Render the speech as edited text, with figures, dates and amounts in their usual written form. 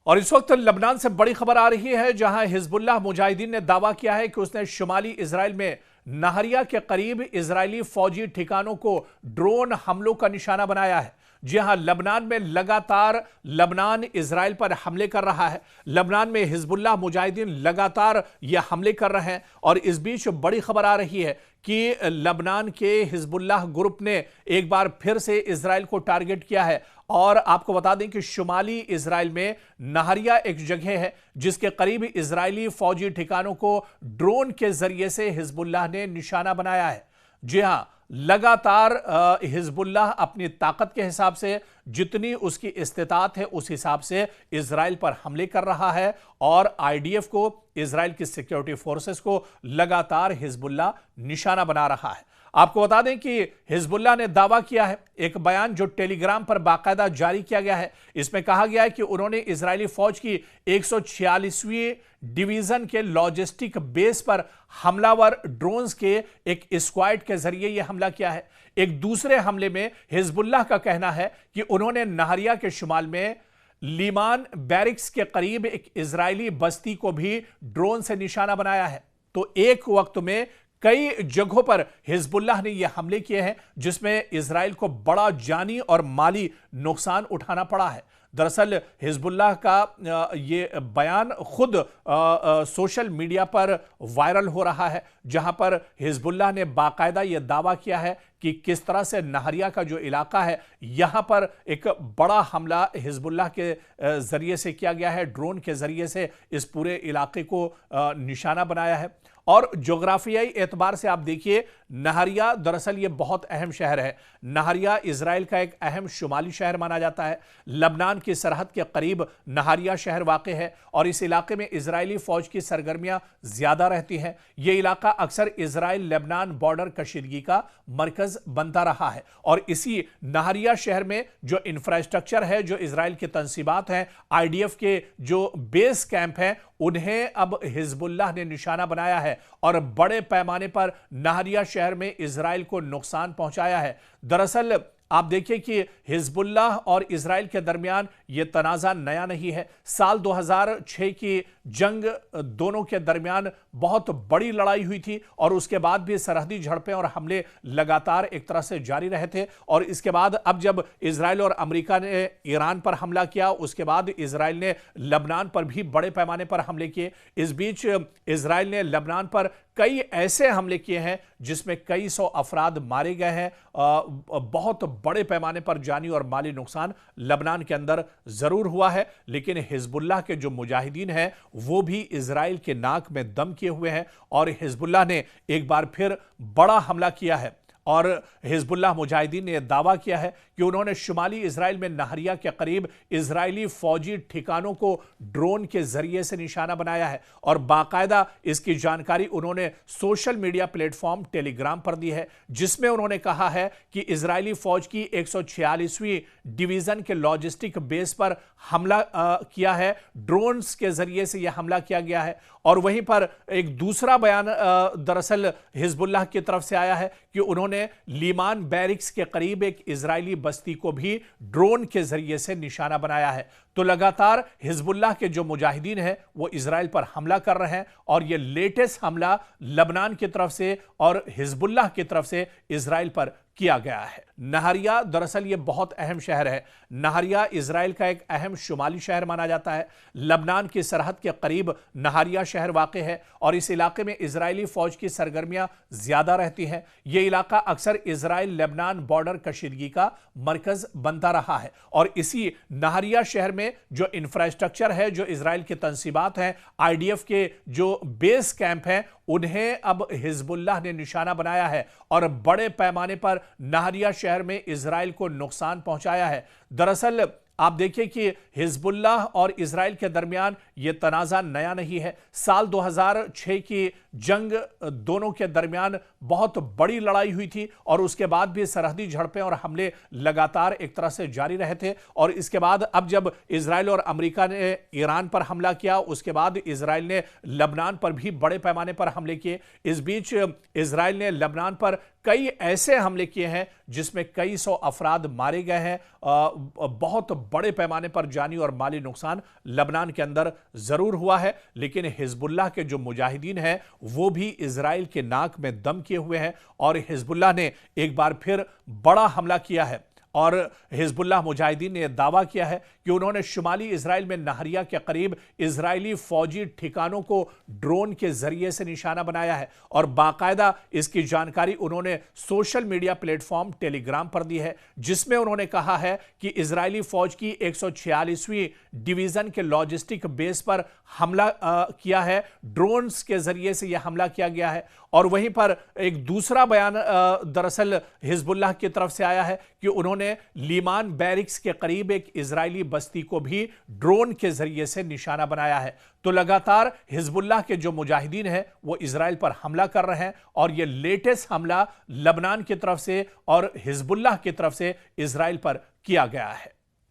और इस वक्त लबनान से बड़ी खबर आ रही है, जहां हिजबुल्लाह मुजाहिदीन ने दावा किया है कि उसने शुमाली इजराइल में नहरिया के करीब इजरायली फौजी ठिकानों को ड्रोन हमलों का निशाना बनाया है। जी हां, लबनान में लगातार लबनान इजराइल पर हमले कर रहा है। लबनान में हिजबुल्लाह मुजाहिदीन लगातार ये हमले कर रहे हैं और इस बीच बड़ी खबर आ रही है कि लबनान के हिजबुल्लाह ग्रुप ने एक बार फिर से इजराइल को टारगेट किया है। और आपको बता दें कि शुमाली इजराइल में नहरिया एक जगह है जिसके करीब इजरायली फौजी ठिकानों को ड्रोन के जरिए से हिजबुल्लाह ने निशाना बनाया है। जी हां, लगातार हिजबुल्लाह अपनी ताकत के हिसाब से, जितनी उसकी इस्तिताअत है उस हिसाब से इजराइल पर हमले कर रहा है और आईडीएफ को, इजराइल की सिक्योरिटी फोर्सेस को लगातार हिजबुल्लाह निशाना बना रहा है। आपको बता दें कि हिजबुल्लाह ने दावा किया है, एक बयान जो टेलीग्राम पर बाकायदा जारी किया गया है, इसमें कहा गया है कि उन्होंने इजरायली फौज की 146वीं डिवीजन के लॉजिस्टिक बेस पर हमलावर ड्रोन्स के एक स्क्वाड के जरिए यह हमला किया है। एक दूसरे हमले में हिजबुल्लाह का कहना है कि उन्होंने नहरिया के शुमाल में लीमान बैरिक्स के करीब एक इजरायली बस्ती को भी ड्रोन से निशाना बनाया है। तो एक वक्त में कई जगहों पर हिजबुल्लाह ने यह हमले किए हैं जिसमें इजराइल को बड़ा जानी और माली नुकसान उठाना पड़ा है। दरअसल हिजबुल्लाह का ये बयान खुद सोशल मीडिया पर वायरल हो रहा है, जहां पर हिजबुल्लाह ने बाकायदा ये दावा किया है कि किस तरह से नहरिया का जो इलाका है यहां पर एक बड़ा हमला हिजबुल्लाह के जरिए से किया गया है, ड्रोन के जरिए से इस पूरे इलाके को निशाना बनाया है। और जोग्राफियाई एतबार से आप देखिए, नहरिया दरअसल ये बहुत अहम शहर है। नहरिया इजराइल का एक अहम शुमाली शहर माना जाता है। लबनान की सरहद के करीब नहरिया शहर वाक़ है और इस इलाके में इजरायली फौज की सरगर्मियां ज्यादा रहती हैं। यह इलाका अक्सर इजराइल लेबनान बॉर्डर कशीदगी का मरकज बनता रहा है और इसी नहरिया शहर में जो इंफ्रास्ट्रक्चर है, जो इजराइल की तंसीबात हैं, आईडीएफ के जो बेस कैंप हैं, उन्हें अब हिजबुल्लाह ने निशाना बनाया है और बड़े पैमाने पर नहरिया शहर में इजराइल को नुकसान पहुंचाया है। दरअसल आप देखिए कि हिजबुल्लाह और इजराइल के दरमियान यह तनाज़ा नया नहीं है। साल 2006 की जंग दोनों के दरमियान बहुत बड़ी लड़ाई हुई थी और उसके बाद भी सरहदी झड़पें और हमले लगातार एक तरह से जारी रहे थे। और इसके बाद अब जब इजराइल और अमेरिका ने ईरान पर हमला किया, उसके बाद इजराइल ने लबनान पर भी बड़े पैमाने पर हमले किए। इस बीच इजराइल ने लबनान पर कई ऐसे हमले किए हैं जिसमें कई सौ अफराद मारे गए हैं। बहुत बड़े पैमाने पर जानी और माली नुकसान लबनान के अंदर जरूर हुआ है, लेकिन हिजबुल्लाह के जो मुजाहिदीन हैं वो भी इजराइल के नाक में दम किए हुए हैं और हिजबुल्लाह ने एक बार फिर बड़ा हमला किया है। और हिजबुल्लाह मुजाहिदीन ने यह दावा किया है कि उन्होंने शुमाली इजराइल में नहरिया के करीब इजरायली फौजी ठिकानों को ड्रोन के जरिए से निशाना बनाया है और बाकायदा इसकी जानकारी उन्होंने सोशल मीडिया प्लेटफॉर्म टेलीग्राम पर दी है, जिसमें उन्होंने कहा है कि इजरायली फौज की 146वीं डिवीजन के लॉजिस्टिक बेस पर हमला किया है, ड्रोन्स के जरिए से यह हमला किया गया है। और वहीं पर एक दूसरा बयान दरअसल हिजबुल्लाह की तरफ से आया है कि उन्होंने लीमान बैरिक्स के करीब एक इजरायली बस्ती को भी ड्रोन के जरिए से निशाना बनाया है। तो लगातार हिजबुल्लाह के जो मुजाहिदीन हैं वो इजराइल पर हमला कर रहे हैं और ये लेटेस्ट हमला लबनान की तरफ से और हिजबुल्लाह की तरफ से इजराइल पर किया गया है। नहरिया दरअसल ये बहुत अहम शहर है। नहरिया इजराइल का एक अहम शुमाली शहर माना जाता है। लबनान की सरहद के करीब नहरिया शहर वाक़ है और इस इलाके में इजरायली फौज की सरगर्मियां ज्यादा रहती हैं। यह इलाका अक्सर इजराइल लेबनान बॉर्डर कशीदगी का मरकज बनता रहा है और इसी नहरिया शहर में जो इंफ्रास्ट्रक्चर है, जो इजराइल की तंसीबात हैं, आईडीएफ के जो बेस कैंप हैं, उन्हें अब हिजबुल्लाह ने निशाना बनाया है और बड़े पैमाने पर नहरिया शहर में इजराइल को नुकसान पहुंचाया है। दरअसल आप देखिए कि हिजबुल्लाह और इजराइल के दरमियान यह तनाज़ा नया नहीं है। साल 2006 की जंग दोनों के दरमियान बहुत बड़ी लड़ाई हुई थी और उसके बाद भी सरहदी झड़पें और हमले लगातार एक तरह से जारी रहे थे। और इसके बाद अब जब इजराइल और अमेरिका ने ईरान पर हमला किया, उसके बाद इजराइल ने लबनान पर भी बड़े पैमाने पर हमले किए। इस बीच इजराइल ने लबनान पर कई ऐसे हमले किए हैं जिसमें कई सौ अफराद मारे गए हैं। बहुत बड़े पैमाने पर जानी और माली नुकसान लबनान के अंदर जरूर हुआ है, लेकिन हिजबुल्लाह के जो मुजाहिदीन हैं वो भी इजराइल के नाक में दम किए हुए हैं और हिजबुल्लाह ने एक बार फिर बड़ा हमला किया है। और हिजबुल्लाह मुजाहिदीन ने दावा किया है कि उन्होंने शुमाली इजराइल में नहरिया के करीब इजरायली फौजी ठिकानों को ड्रोन के जरिए से निशाना बनाया है और बाकायदा इसकी जानकारी उन्होंने सोशल मीडिया प्लेटफॉर्म टेलीग्राम पर दी है, जिसमें उन्होंने कहा है कि इजरायली फौज की 146वीं डिवीजन के लॉजिस्टिक बेस पर हमला किया है, ड्रोन्स के जरिए से यह हमला किया गया है। और वहीं पर एक दूसरा बयान दरअसल हिजबुल्लाह की तरफ से आया है कि उन्होंने लीमान बैरिक्स के करीब एक इजरायली बस्ती को भी ड्रोन के जरिए से निशाना बनाया है। तो लगातार हिजबुल्लाह के जो मुजाहिदीन हैं वो इजराइल पर हमला कर रहे हैं और ये लेटेस्ट हमला लबनान की तरफ से और हिजबुल्लाह की तरफ से इजराइल पर किया गया है।